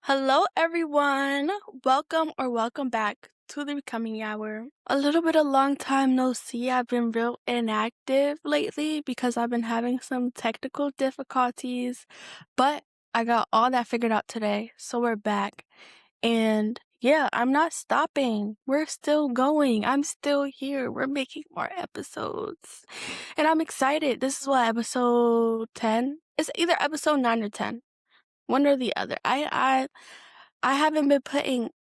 Hello, everyone. Welcome back to the Becoming Hour. A little bit of long time no see. I've been real inactive lately because I've been having some technical difficulties, but I got all that figured out today, so we're back. And yeah, I'm not stopping. We're still going. I'm still here. We're making more episodes. And I'm excited. This is what, episode 10? It's either episode 9 or 10. One or the other. I haven't been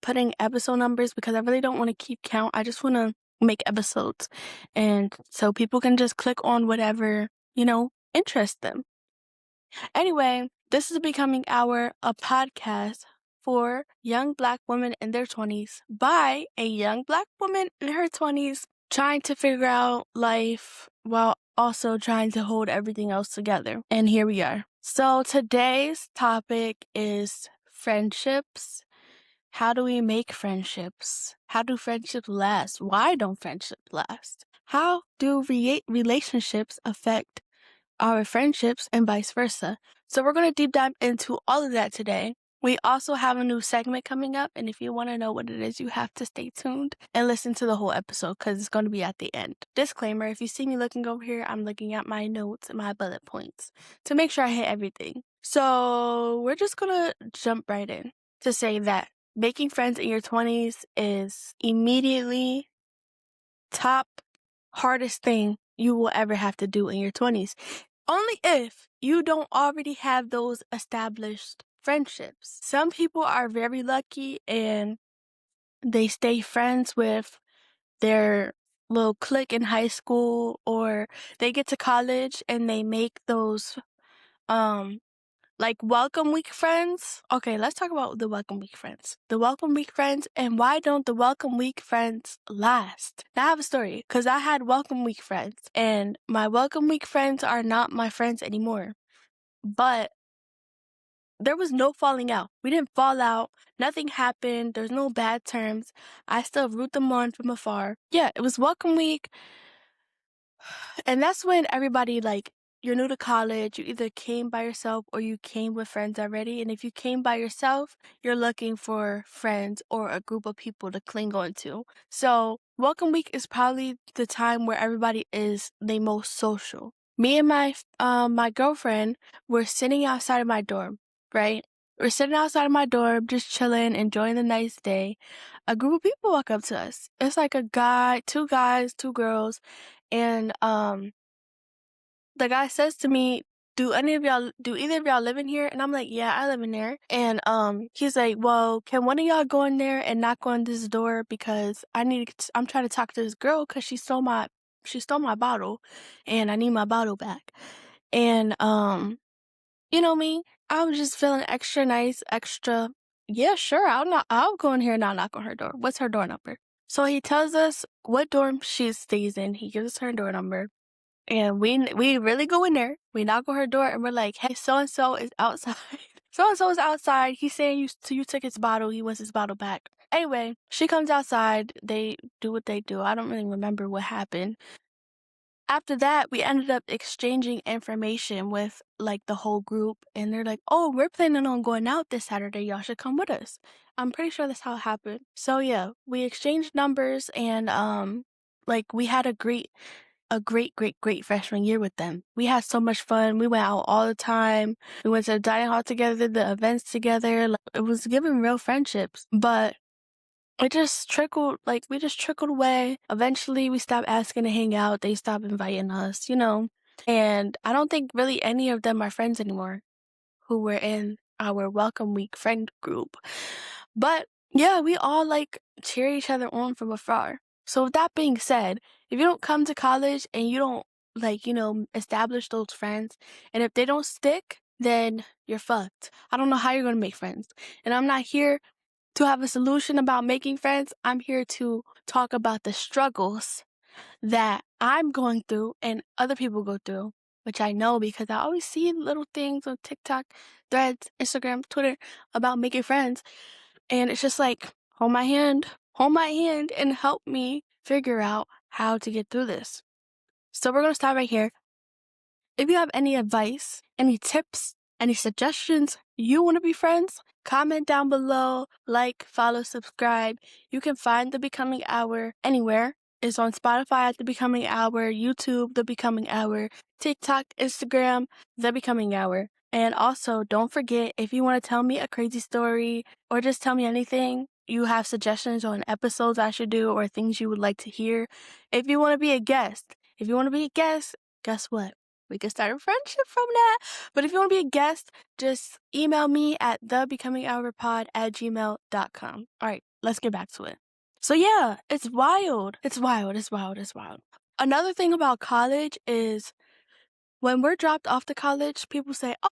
putting episode numbers because I really don't want to keep count. I just want to make episodes, and so people can just click on whatever interests them. Anyway, this is Becoming Hour, a podcast for young Black women in their 20s by a young Black woman in her 20s trying to figure out life while also trying to hold everything else together. And here we are. So today's topic is friendships. How do we make friendships? How do friendships last? Why don't friendships last? How do relationships affect our friendships and vice versa? So we're going to deep dive into all of that today. We also have a new segment coming up, and if you want to know what it is, you have to stay tuned and listen to the whole episode because it's going to be at the end. Disclaimer, if you see me looking over here, I'm looking at my notes and my bullet points to make sure I hit everything. So we're just going to jump right in to say that making friends in your 20s is immediately top hardest thing you will ever have to do in your 20s. Only if you don't already have those established friendships. Some people are very lucky and they stay friends with their little clique in high school, or they get to college and they make those like welcome week friends. Okay, let's talk about the welcome week friends. The welcome week friends, and why don't the welcome week friends last? Now I have a story, because I had welcome week friends, and my welcome week friends are not my friends anymore. But there was no falling out. We didn't fall out. Nothing happened. There's no bad terms. I still root them on from afar. Yeah, it was welcome week. And that's when everybody, you're new to college, you either came by yourself or you came with friends already. And if you came by yourself, you're looking for friends or a group of people to cling on to. So welcome week is probably the time where everybody is the most social. Me and my girlfriend were sitting outside of my dorm, right? We're sitting outside of my dorm, just chilling, enjoying the nice day. A group of people walk up to us. It's like a guy, two guys, two girls, and the guy says to me, do either of y'all live in here? And I'm like, yeah, I live in there. And he's like, well, can one of y'all go in there and knock on this door, because I'm trying to talk to this girl because she stole my bottle and I need my bottle back. And you know me, I was just feeling extra nice, yeah, sure, I'll go in here and I'll knock on her door. What's her door number? So he tells us what dorm she stays in. He gives us her door number. And we really go in there. We knock on her door and we're like, hey, so-and-so is outside. So-and-so is outside. He's saying you took his bottle. He wants his bottle back. Anyway, she comes outside. They do what they do. I don't really remember what happened. After that, we ended up exchanging information with the whole group. And they're like, oh, we're planning on going out this Saturday. Y'all should come with us. I'm pretty sure that's how it happened. So yeah, we exchanged numbers and we had a great freshman year with them. We had so much fun. We went out all the time. We went to the dining hall together, the events together. It was giving real friendships. But it just trickled, we just trickled away. Eventually, we stopped asking to hang out. They stopped inviting us, And I don't think really any of them are friends anymore who were in our welcome week friend group. But yeah, we all cheer each other on from afar. So with that being said, if you don't come to college and you don't establish those friends, and if they don't stick, then you're fucked. I don't know how you're going to make friends. And I'm not here to have a solution about making friends. I'm here to talk about the struggles that I'm going through and other people go through, which I know because I always see little things on TikTok, Threads, Instagram, Twitter about making friends. And it's just hold my hand, and help me figure out how to get through this. So we're going to start right here. If you have any advice, any tips, any suggestions you want to be friends, comment down below, like, follow, subscribe. You can find The Becoming Hour anywhere. It's on Spotify at The Becoming Hour, YouTube, The Becoming Hour, TikTok, Instagram, The Becoming Hour. And also, don't forget, if you want to tell me a crazy story or just tell me anything, you have suggestions on episodes I should do or things you would like to hear. If you want to be a guest, guess what? We can start a friendship from that. But if you want to be a guest, just email me at thebecominghourpod@gmail.com. All right, let's get back to it. So yeah, it's wild. It's wild. Another thing about college is when we're dropped off to college, people say, oh,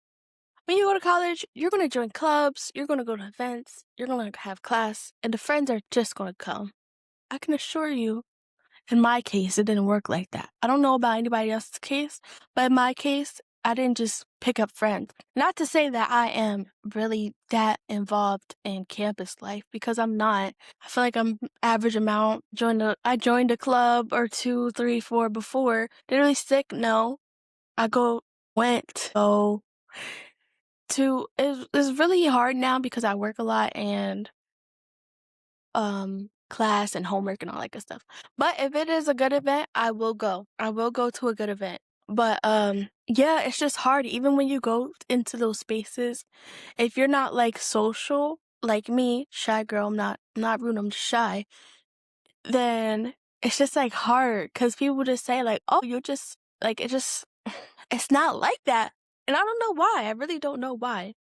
when you go to college, you're going to join clubs, you're going to go to events, you're going to have class, and the friends are just going to come. I can assure you, in my case, it didn't work like that. I don't know about anybody else's case, but in my case, I didn't just pick up friends. Not to say that I am really that involved in campus life, because I'm not. I feel like I'm average amount. I joined a club or 2, 3, 4 before. Did it really stick? No. It's really hard now because I work a lot and class and homework and all that good stuff. But if it is a good event, I will go. I will go to a good event. But yeah, it's just hard even when you go into those spaces. If you're not like social, like me, shy girl, I'm not rude, I'm just shy, then it's just like hard because people just say like, oh, you're just like it's not like that. And I don't know why. I really don't know why.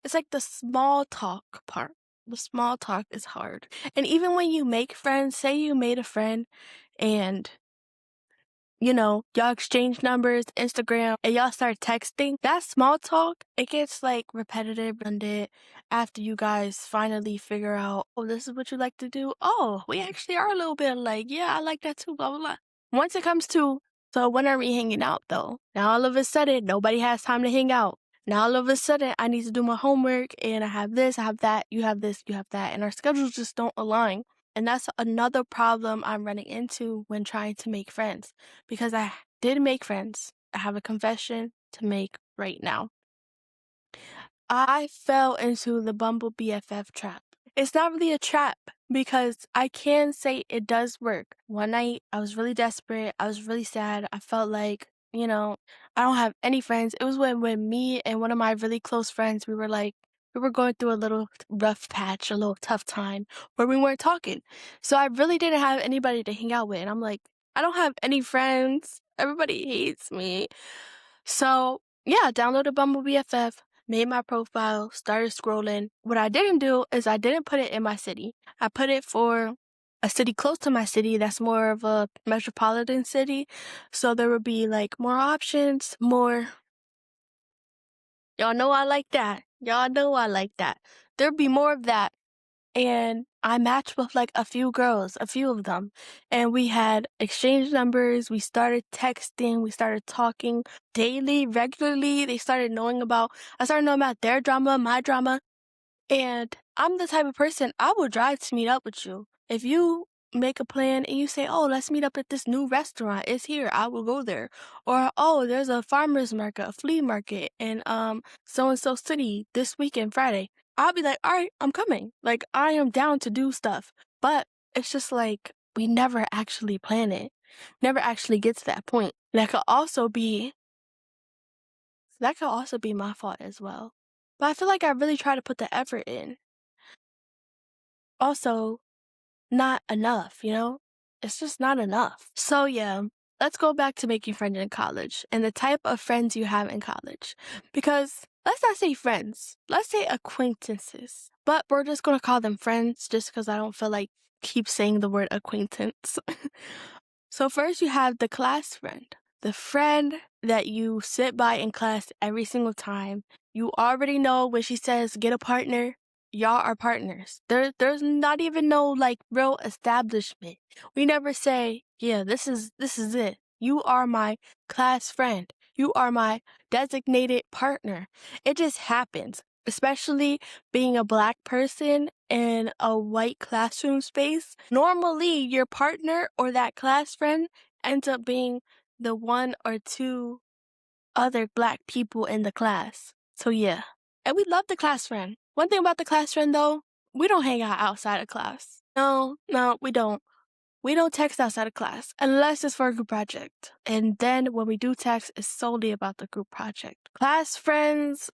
It's like the small talk part. The small talk is hard. And even when you make friends, say you made a friend and, y'all exchange numbers, Instagram, and y'all start texting, that small talk, it gets like repetitive, redundant after you guys finally figure out, oh, this is what you like to do. Oh, we actually are a little bit like, yeah, I like that too, blah, blah, blah. Once it comes to, so when are we hanging out though? Now all of a sudden, nobody has time to hang out. Now all of a sudden, I need to do my homework and I have this, I have that, you have this, you have that, and our schedules just don't align. And that's another problem I'm running into when trying to make friends, because I did make friends. I have a confession to make right now. I fell into the Bumble BFF trap. It's not really a trap because I can say it does work. One night, I was really desperate. I was really sad. I felt like, I don't have any friends. It was when me and one of my really close friends, we were going through a little rough patch, a little tough time where we weren't talking. So I really didn't have anybody to hang out with. And I'm like, I don't have any friends. Everybody hates me. So yeah, I downloaded Bumble BFF, made my profile, started scrolling. What I didn't do is I didn't put it in my city. I put it for a city close to my city that's more of a metropolitan city. So there would be like more options, more. Y'all know I like that. There'd be more of that. And I matched with like a few girls, a few of them. And we had exchanged numbers. We started texting. We started talking daily, regularly. I started knowing about their drama, my drama. And I'm the type of person, I will drive to meet up with you. If you make a plan and you say, oh, let's meet up at this new restaurant, it's here, I will go there. Or, oh, there's a farmer's market, a flea market in so-and-so city this weekend, Friday. I'll be like, all right, I'm coming. Like, I am down to do stuff. But it's just like, we never actually plan it. Never actually get to that point. That could also be my fault as well. But I feel like I really try to put the effort in. Also, not enough, It's just not enough. So yeah, let's go back to making friends in college and the type of friends you have in college. Because let's not say friends, let's say acquaintances. But we're just going to call them friends just because I don't feel like keep saying the word acquaintance. So first you have the class friend. The friend that you sit by in class every single time. You already know when she says get a partner, y'all are partners. There's not even no like real establishment. We never say, yeah, this is it. You are my class friend. You are my designated partner. It just happens. Especially being a Black person in a white classroom space. Normally your partner or that class friend ends up being the one or two other Black people in the class. So yeah. And we love the class friend. One thing about the class friend though, we don't hang out outside of class. No, we don't. We don't text outside of class unless it's for a group project. And then when we do text, it's solely about the group project. Class friends,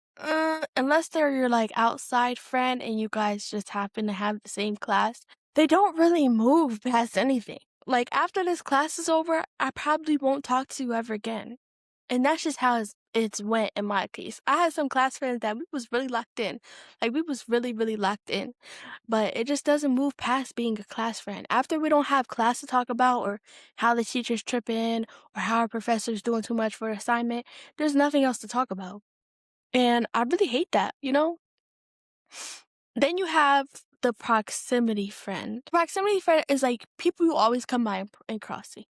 unless they're your like outside friend and you guys just happen to have the same class, they don't really move past anything. Like after this class is over, I probably won't talk to you ever again. And that's just how it's went in my case. I had some class friends that we was really locked in. Like we was really, really locked in. But it just doesn't move past being a class friend. After we don't have class to talk about or how the teacher's tripping or how our professor's doing too much for an assignment, there's nothing else to talk about. And I really hate that, you know? Then you have the proximity friend. The proximity friend is like people you always come by in crossing.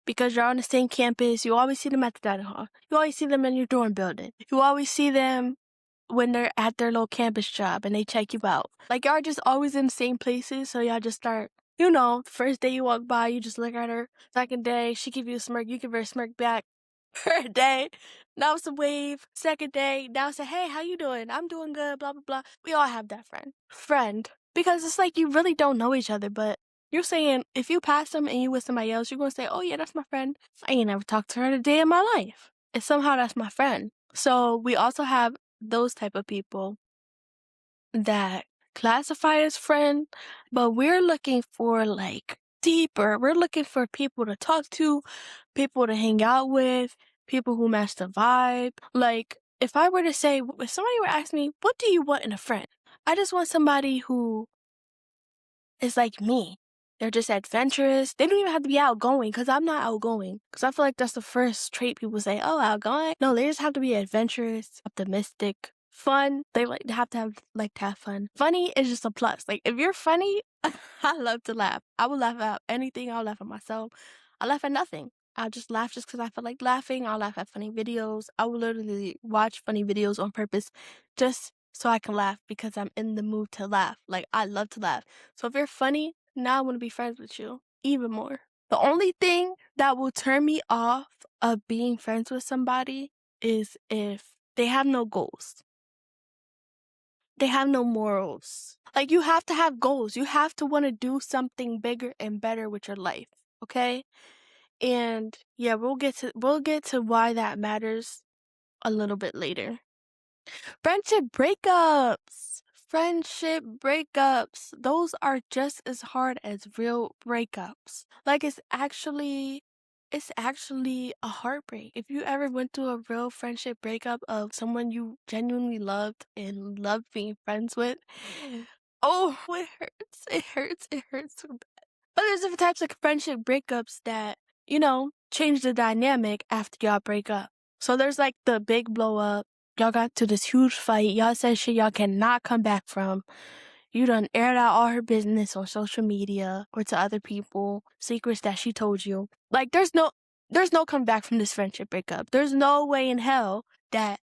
Because you're on the same campus, you always see them at the dining hall. You always see them in your dorm building. You always see them when they're at their little campus job and they check you out. Like y'all just always in the same places, so y'all just start, the first day you walk by, you just look at her. Second day, she give you a smirk, you give her a smirk back. Third day, now it's a wave. Second day, now it's a hey, how you doing? I'm doing good, blah blah blah. We all have that friend. Because it's like you really don't know each other, but you're saying if you pass them and you with somebody else, you're gonna say, oh yeah, that's my friend. I ain't never talked to her in a day in my life. And somehow that's my friend. So we also have those type of people that classify as friend, but we're looking for like deeper. We're looking for people to talk to, people to hang out with, people who match the vibe. Like if I were to say, if somebody were to ask me, what do you want in a friend? I just want somebody who is like me. They're just adventurous. They don't even have to be outgoing because I'm not outgoing. Because I feel like that's the first trait people say, oh, outgoing. No, they just have to be adventurous, optimistic, fun. They have to have fun. Funny is just a plus. Like if you're funny, I love to laugh. I will laugh at anything. I'll laugh at myself. I laugh at nothing. I'll just laugh just because I feel like laughing. I'll laugh at funny videos. I will literally watch funny videos on purpose just so I can laugh because I'm in the mood to laugh. Like I love to laugh. So if you're funny, now I want to be friends with you even more. The only thing that will turn me off of being friends with somebody is if they have no goals. They have no morals. Like you have to have goals. You have to want to do something bigger and better with your life. Okay? And yeah, we'll get to why that matters a little bit later. Friendship breakups. Friendship breakups. Those are just as hard as real breakups. Like it's actually a heartbreak. If you ever went through a real friendship breakup of someone you genuinely loved and loved being friends with, oh, it hurts. It hurts. It hurts so bad. But there's different types of friendship breakups that, change the dynamic after y'all break up. So there's like the big blow up. Y'all got to this huge fight. Y'all said shit y'all cannot come back from. You done aired out all her business on social media or to other people, secrets that she told you. Like there's no coming back from this friendship breakup. There's no way in hell that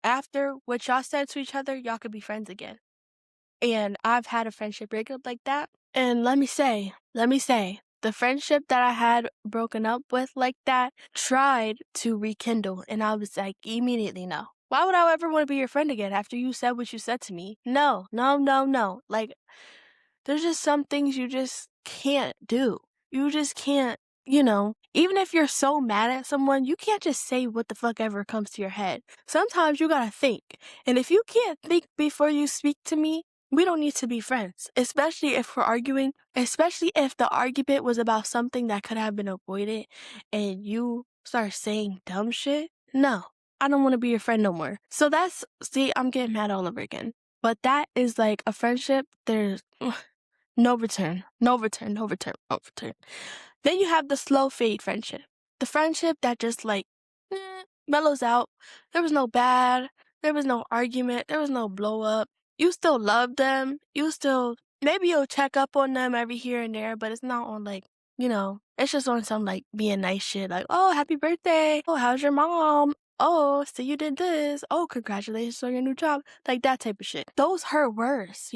after what y'all said to each other, y'all could be friends again. And I've had a friendship breakup like that. And let me say, the friendship that I had broken up with like that tried to rekindle. And I was like, immediately no. Why would I ever want to be your friend again after you said what you said to me? No. Like, there's just some things you just can't do. You just can't, even if you're so mad at someone, you can't just say what the fuck ever comes to your head. Sometimes you gotta think. And if you can't think before you speak to me, we don't need to be friends, especially if we're arguing, especially if the argument was about something that could have been avoided and you start saying dumb shit. No, I don't want to be your friend no more. So I'm getting mad all over again. But that is like a friendship. There's no return. Then you have the slow fade friendship. The friendship that just mellows out. There was no bad. There was no argument. There was no blow up. You still love them. Maybe you'll check up on them every here and there, but it's not on it's just on some being nice shit. Like, oh, happy birthday. Oh, how's your mom? Oh, so you did this. Oh, congratulations on your new job. Like that type of shit. Those hurt worse,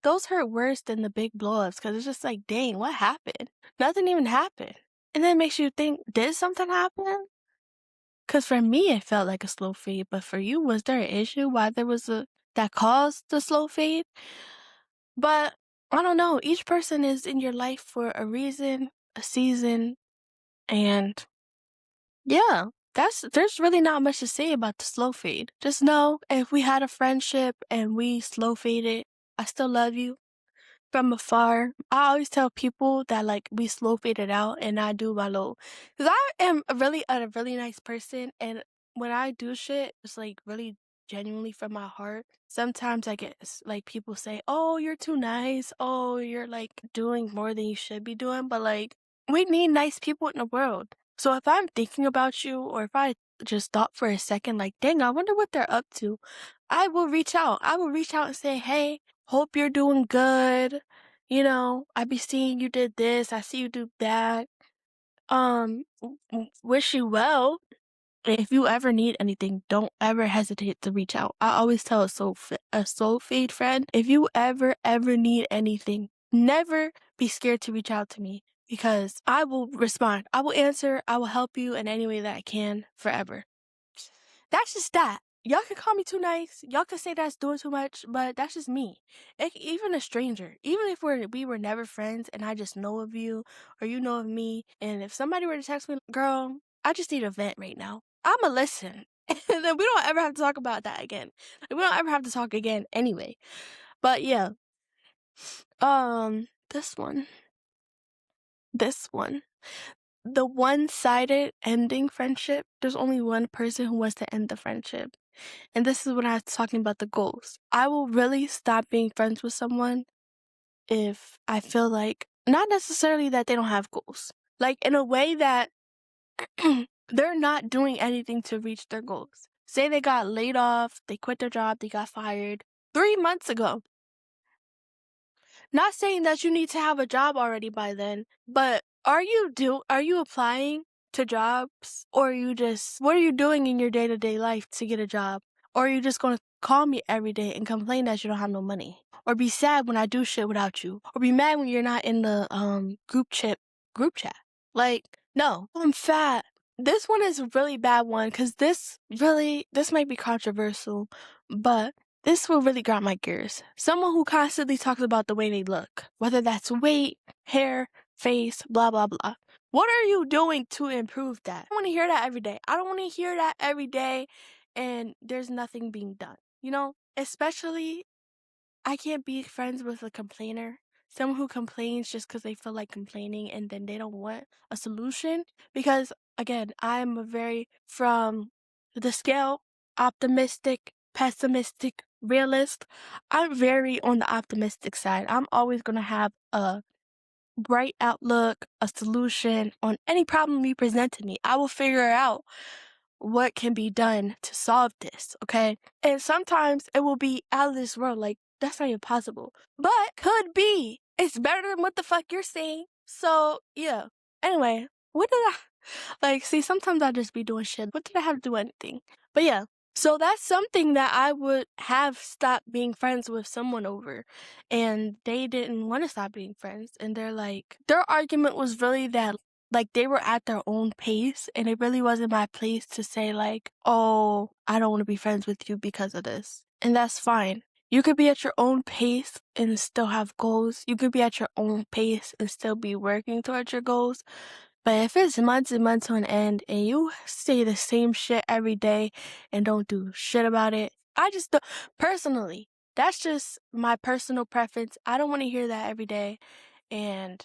Those hurt worse than the big blow-ups because it's just like, dang, what happened? Nothing even happened. And then it makes you think, did something happen? Cause for me, it felt like a slow fade, but for you, was there an issue why there was a that caused the slow fade? But I don't know. Each person is in your life for a reason, a season, and yeah, there's really not much to say about the slow fade. Just know if we had a friendship and we slow faded, I still love you from afar. I always tell people that like we slow faded out and I do my little, because I am a really nice person, and when I do shit, it's like really genuinely from my heart. Sometimes I get like people say, "Oh, you're too nice. Oh, you're like doing more than you should be doing," but like we need nice people in the world. So if I'm thinking about you, or if I just thought for a second, like, dang, I wonder what they're up to, I will reach out. I will reach out and say, hey, hope you're doing good. I be seeing you did this. I see you do that. Wish you well. If you ever need anything, don't ever hesitate to reach out. I always tell a soul fade friend, if you ever need anything, never be scared to reach out to me because I will respond. I will answer. I will help you in any way that I can forever. That's just that. Y'all can call me too nice. Y'all can say that's doing too much, but that's just me. Even a stranger, even if we were never friends and I just know of you or you know of me, and if somebody were to text me, girl, I just need a vent right now, I'ma listen. And then we don't ever have to talk about that again. Like, we don't ever have to talk again anyway. But yeah. This one. This one. The one-sided ending friendship, there's only one person who wants to end the friendship. And this is when I was talking about the goals. I will really stop being friends with someone if I feel like, not necessarily that they don't have goals, like in a way that they're not doing anything to reach their goals. Say they got laid off, they quit their job, they got fired 3 months ago. Not saying that you need to have a job already by then, but are you applying to jobs, or what are you doing in your day-to-day life to get a job? Or are you just going to call me every day and complain that you don't have no money? Or be sad when I do shit without you? Or be mad when you're not in the group chat? Like, no, I'm fat. This one is a really bad one because this might be controversial, but this will really grind my gears. Someone who constantly talks about the way they look, whether that's weight, hair, face, blah, blah, blah. What are you doing to improve that? I don't want to hear that every day. I don't want to hear that every day and there's nothing being done. Especially, I can't be friends with a complainer. Someone who complains just because they feel like complaining and then they don't want a solution. Because, again, I'm from the scale, optimistic, pessimistic, realist. I'm very on the optimistic side. I'm always going to have a bright outlook, a solution on any problem you present to me. I will figure out what can be done to solve this, okay? And sometimes it will be out of this world, like, that's not even possible. But could be. It's better than what the fuck you're saying. So, yeah. Anyway, what did I... Like, see, sometimes I just be doing shit. What did I have to do anything? But yeah. So that's something that I would have stopped being friends with someone over. And they didn't want to stop being friends. And their argument was really that, like, they were at their own pace, and it really wasn't my place to say, like, oh, I don't want to be friends with you because of this. And that's fine. You could be at your own pace and still have goals. You could be at your own pace and still be working towards your goals. But if it's months and months on end and you say the same shit every day and don't do shit about it, I just don't, personally, that's just my personal preference. I don't want to hear that every day, and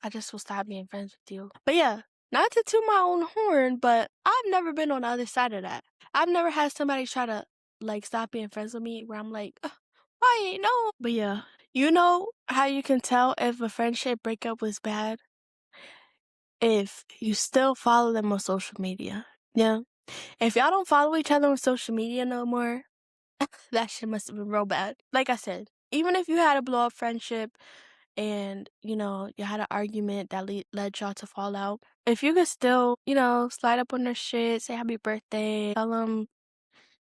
I just will stop being friends with you. But yeah, not to toot my own horn, but I've never been on the other side of that. I've never had somebody try to, like, stop being friends with me where I'm like, "Ugh, I ain't know." But yeah, you know how you can tell if a friendship breakup was bad? If you still follow them on social media. Yeah. If y'all don't follow each other on social media no more, that shit must have been real bad. Like I said, even if you had a blow up friendship and, you had an argument that led y'all to fall out, if you could still, slide up on their shit, say happy birthday, tell them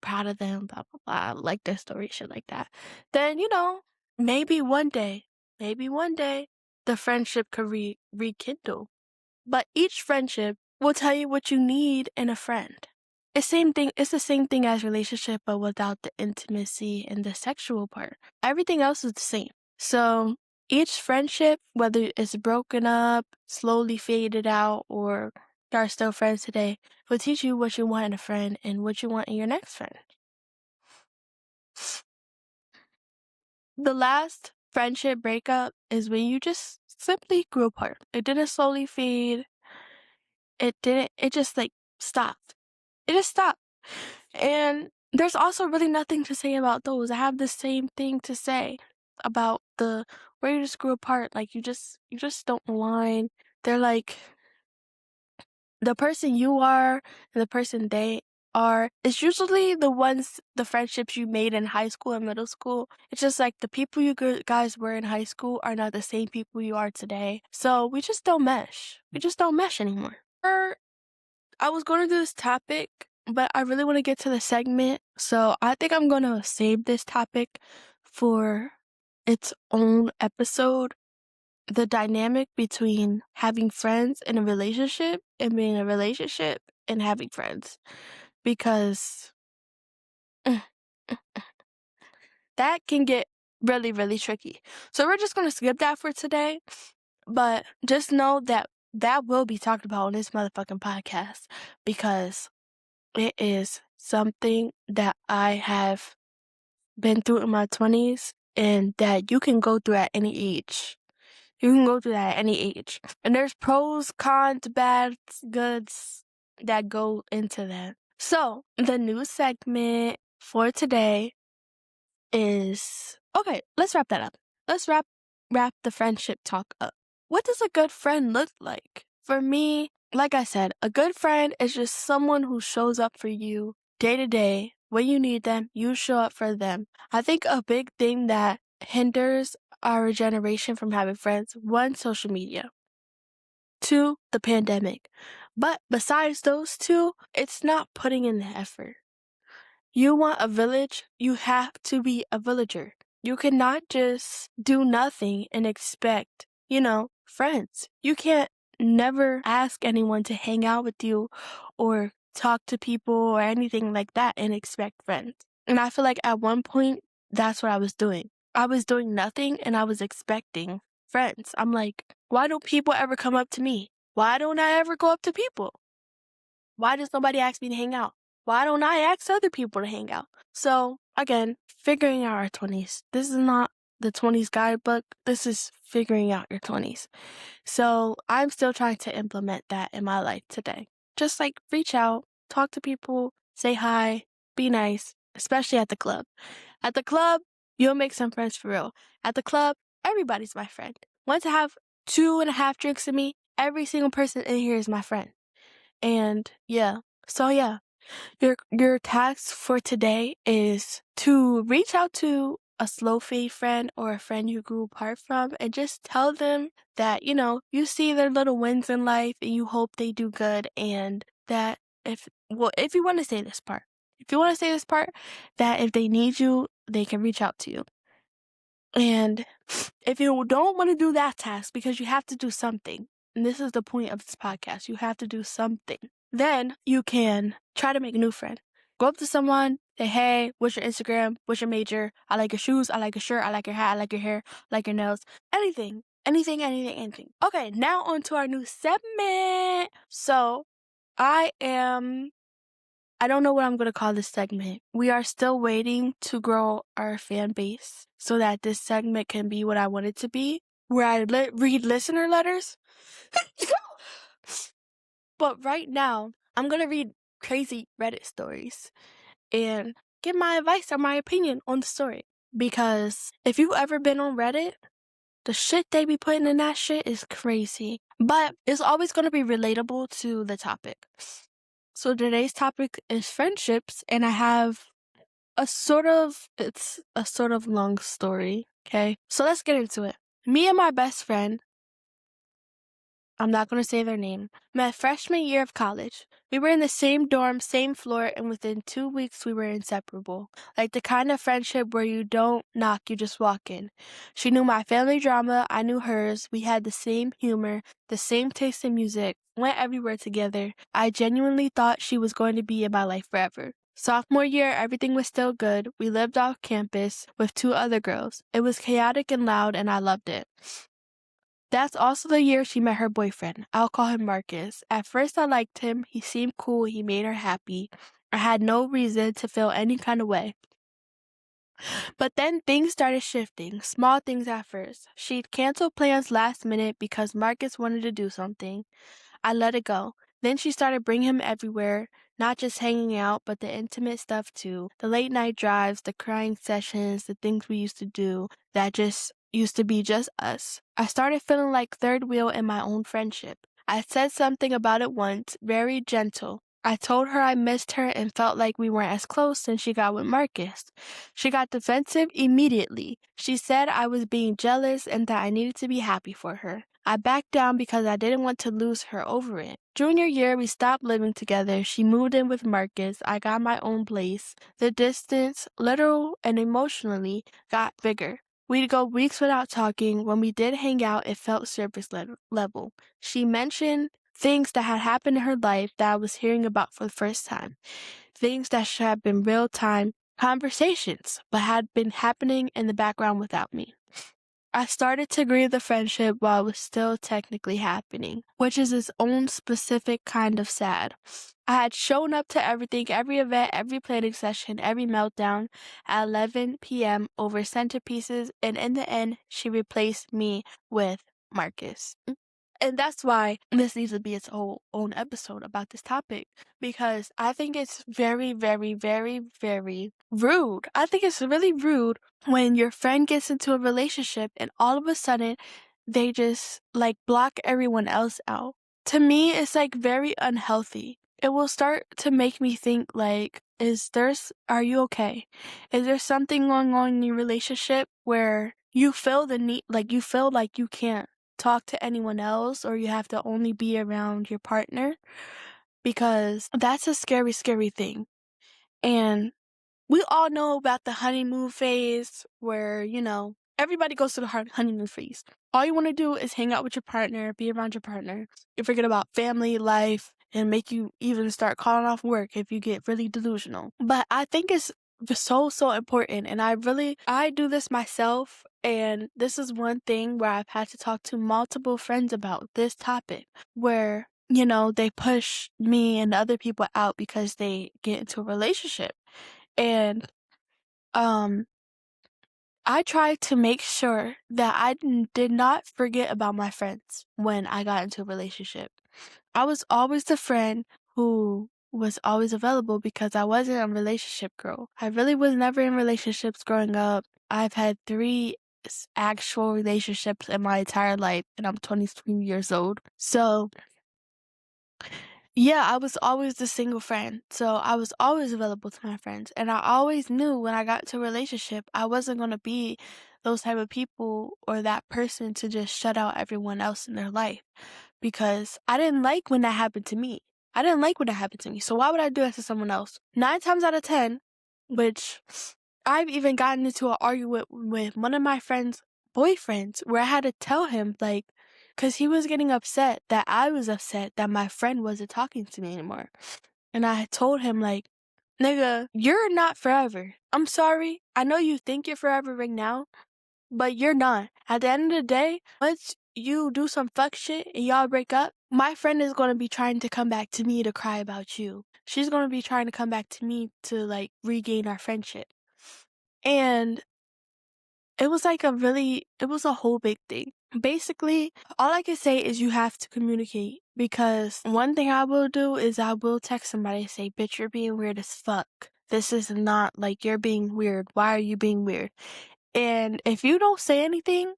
proud of them, blah, blah, blah, like their story, shit like that, then, maybe one day, the friendship could rekindle. But each friendship will tell you what you need in a friend. It's the same thing as relationship, but without the intimacy and the sexual part. Everything else is the same. So each friendship, whether it's broken up, slowly faded out, or are still friends today, will teach you what you want in a friend and what you want in your next friend. The last friendship breakup is when you just simply grew apart. It didn't slowly fade. It just like stopped. It just stopped. And there's also really nothing to say about those. I have the same thing to say about the where you just grew apart. Like you just don't align. They're like the person you are and the person they are. It's usually the friendships you made in high school and middle school. It's just like the people you guys were in high school are not the same people you are today. So we just don't mesh. We just don't mesh anymore. I was going to do this topic, but I really want to get to the segment. So I think I'm going to save this topic for its own episode. The dynamic between having friends in a relationship and being in a relationship and having friends. Because that can get really, really tricky. So we're just going to skip that for today. But just know that that will be talked about on this motherfucking podcast because it is something that I have been through in my 20s and that you can go through at any age. You can go through that at any age. And there's pros, cons, bads, goods that go into that. So, the new segment for today is okay, let's wrap that up. Let's wrap the friendship talk up. What does a good friend look like? For me, like I said, a good friend is just someone who shows up for you day to day. When you need them, you show up for them. I think a big thing that hinders our generation from having friends, one, social media, two, the pandemic. But besides those two, it's not putting in the effort. You want a village, you have to be a villager. You cannot just do nothing and expect, friends. You can't never ask anyone to hang out with you or talk to people or anything like that and expect friends. And I feel like at one point, that's what I was doing. I was doing nothing and I was expecting friends. I'm like, why don't people ever come up to me? Why don't I ever go up to people? Why does nobody ask me to hang out? Why don't I ask other people to hang out? So, again, figuring out our 20s. This is not the 20s guidebook. This is figuring out your 20s. So, I'm still trying to implement that in my life today. Just like reach out, talk to people, say hi, be nice, especially at the club. At the club, you'll make some friends for real. At the club, everybody's my friend. Once I have 2.5 drinks in me, every single person in here is my friend. And so your task for today is to reach out to a slow fade friend or a friend you grew apart from and just tell them that, you see their little wins in life and you hope they do good and that if you want to say this part, that if they need you, they can reach out to you. And if you don't want to do that task because you have to do something, and this is the point of this podcast, you have to do something, then you can try to make a new friend. Go up to someone, say, hey, what's your Instagram? What's your major? I like your shoes. I like your shirt. I like your hat. I like your hair. I like your nails. Anything. Okay, now on to our new segment. So I don't know what I'm going to call this segment. We are still waiting to grow our fan base so that this segment can be what I want it to be, where I read listener letters. But right now, I'm going to read crazy Reddit stories and give my advice or my opinion on the story. Because if you've ever been on Reddit, the shit they be putting in that shit is crazy. But it's always going to be relatable to the topic. So today's topic is friendships, and I have it's a sort of long story, okay? So let's get into it. Me and my best friend I'm not going to say their name. My freshman year of college. We were in the same dorm, same floor, and within 2 weeks we were inseparable. Like the kind of friendship where you don't knock, you just walk in. She knew my family drama, I knew hers. We had the same humor, the same taste in music, went everywhere together. I genuinely thought she was going to be in my life forever. Sophomore year, everything was still good. We lived off campus with 2 other girls. It was chaotic and loud, and I loved it. That's also the year she met her boyfriend. I'll call him Marcus. At first, I liked him. He seemed cool. He made her happy. I had no reason to feel any kind of way. But then things started shifting. Small things at first. She'd cancel plans last minute because Marcus wanted to do something. I let it go. Then she started bringing him everywhere, not just hanging out, but the intimate stuff too. The late night drives, the crying sessions, the things we used to do that just used to be just us. I started feeling like third wheel in my own friendship. I said something about it once, very gentle. I told her I missed her and felt like we weren't as close since she got with Marcus. She got defensive immediately. She said I was being jealous and that I needed to be happy for her. I backed down because I didn't want to lose her over it. Junior year, we stopped living together. She moved in with Marcus. I got my own place. The distance, literal and emotionally, got bigger. We'd go weeks without talking. When we did hang out, it felt surface level. She mentioned things that had happened in her life that I was hearing about for the first time. Things that should have been real-time conversations, but had been happening in the background without me. I started to grieve the friendship while it was still technically happening, which is its own specific kind of sad. I had shown up to everything, every event, every planning session, every meltdown at 11 p.m. over centerpieces, and in the end, she replaced me with Marcus. And that's why this needs to be its whole own episode about this topic, because I think it's very, very, very, very rude. I think it's really rude when your friend gets into a relationship and all of a sudden they just like block everyone else out. To me, it's like very unhealthy. It will start to make me think like, are you okay? Is there something going on in your relationship where you feel the need, like you feel like you can't talk to anyone else or you have to only be around your partner? Because that's a scary, scary thing. And we all know about the honeymoon phase where, everybody goes to the honeymoon phase. All you want to do is hang out with your partner, be around your partner. You forget about family life and make you even start calling off work if you get really delusional. But I think it's so important. And I do this myself. And this is one thing where I've had to talk to multiple friends about this topic where, they push me and other people out because they get into a relationship. And I tried to make sure that I did not forget about my friends when I got into a relationship. I was always the friend who was always available because I wasn't a relationship girl. I really was never in relationships growing up. I've had 3 actual relationships in my entire life, and I'm 23 years old. So yeah, I was always the single friend. So I was always available to my friends. And I always knew when I got into a relationship, I wasn't going to be those type of people or that person to just shut out everyone else in their life. Because I didn't like when that happened to me. So why would I do that to someone else? 9 times out of 10, which I've even gotten into an argument with one of my friends' boyfriends where I had to tell him, like, because he was getting upset that I was upset that my friend wasn't talking to me anymore. And I had told him, like, nigga, you're not forever. I'm sorry. I know you think you're forever right now, but you're not. At the end of the day, once you do some fuck shit and y'all break up, my friend is going to be trying to come back to me to cry about you. She's going to be trying to come back to me to, like, regain our friendship. And it was a whole big thing. Basically, all I can say is you have to communicate, because one thing I will do is I will text somebody and say, bitch, you're being weird as fuck. This is not like you're being weird. Why are you being weird? And if you don't say anything,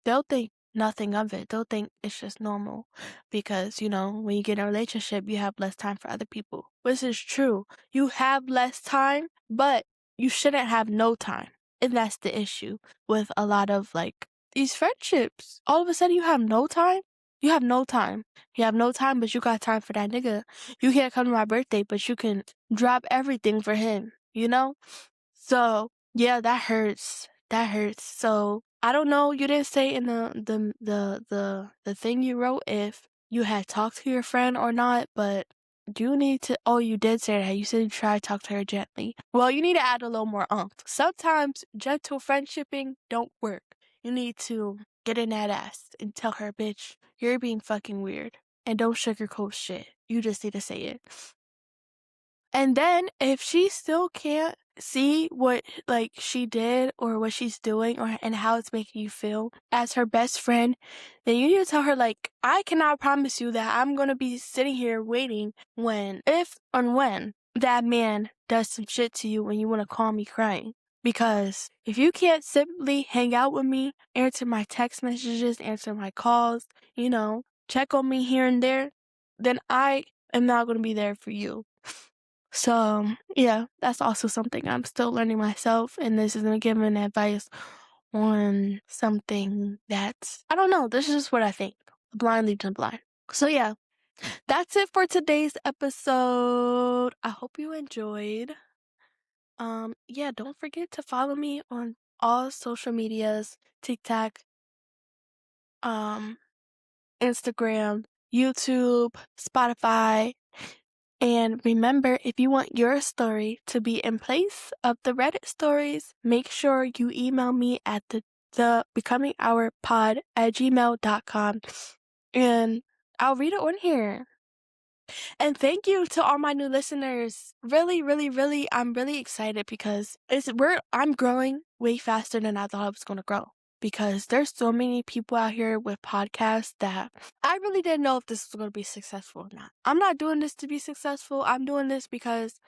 they'll think nothing of it. They'll think it's just normal because, when you get in a relationship, you have less time for other people. Which is true. You have less time, but you shouldn't have no time. And that's the issue with a lot of, like, these friendships. All of a sudden you have no time. You have no time. You have no time, but you got time for that nigga. You can't come to my birthday, but you can drop everything for him, you know? So, yeah, that hurts. That hurts. So, I don't know, you didn't say in the thing you wrote if you had talked to your friend or not, but you need to, oh, you did say that. You said you tried to talk to her gently. Well, you need to add a little more umph. Sometimes gentle friendshipping don't work. You need to get in that ass and tell her, bitch, you're being fucking weird. And don't sugarcoat shit. You just need to say it. And then if she still can't see what like she did or what she's doing or and how it's making you feel as her best friend, then you need to tell her like, I cannot promise you that I'm gonna be sitting here waiting when that man does some shit to you when you wanna call me crying. Because if you can't simply hang out with me, answer my text messages, answer my calls, you know, check on me here and there, then I am not gonna be there for you. So, yeah, that's also something I'm still learning myself, and this isn't giving advice on something that's, I don't know, this is just what I think. The blind leads the blind. So, yeah, that's it for today's episode. I hope you enjoyed. Yeah, don't forget to follow me on all social medias, TikTok, Instagram, YouTube, Spotify. And remember, if you want your story to be in place of the Reddit stories, make sure you email me at thebecominghourpod@gmail.com and I'll read it on here. And thank you to all my new listeners. Really, really, really, I'm really excited because I'm growing way faster than I thought I was going to grow. Because there's so many people out here with podcasts that I really didn't know if this was going to be successful or not. I'm not doing this to be successful. I'm doing this because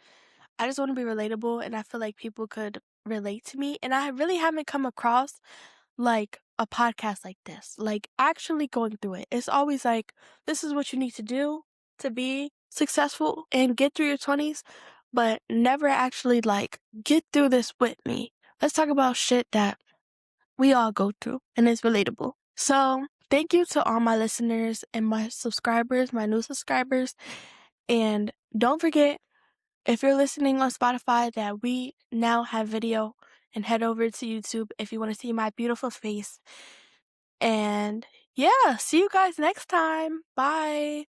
I just want to be relatable and I feel like people could relate to me. And I really haven't come across like a podcast like this, like actually going through it. It's always like, this is what you need to do to be successful and get through your 20s, but never actually like get through this with me. Let's talk about shit that we all go through and it's relatable. So thank you to all my listeners and my subscribers, my new subscribers. And don't forget, if you're listening on Spotify, that we now have video, and head over to YouTube if you want to see my beautiful face. And yeah, see you guys next time. Bye.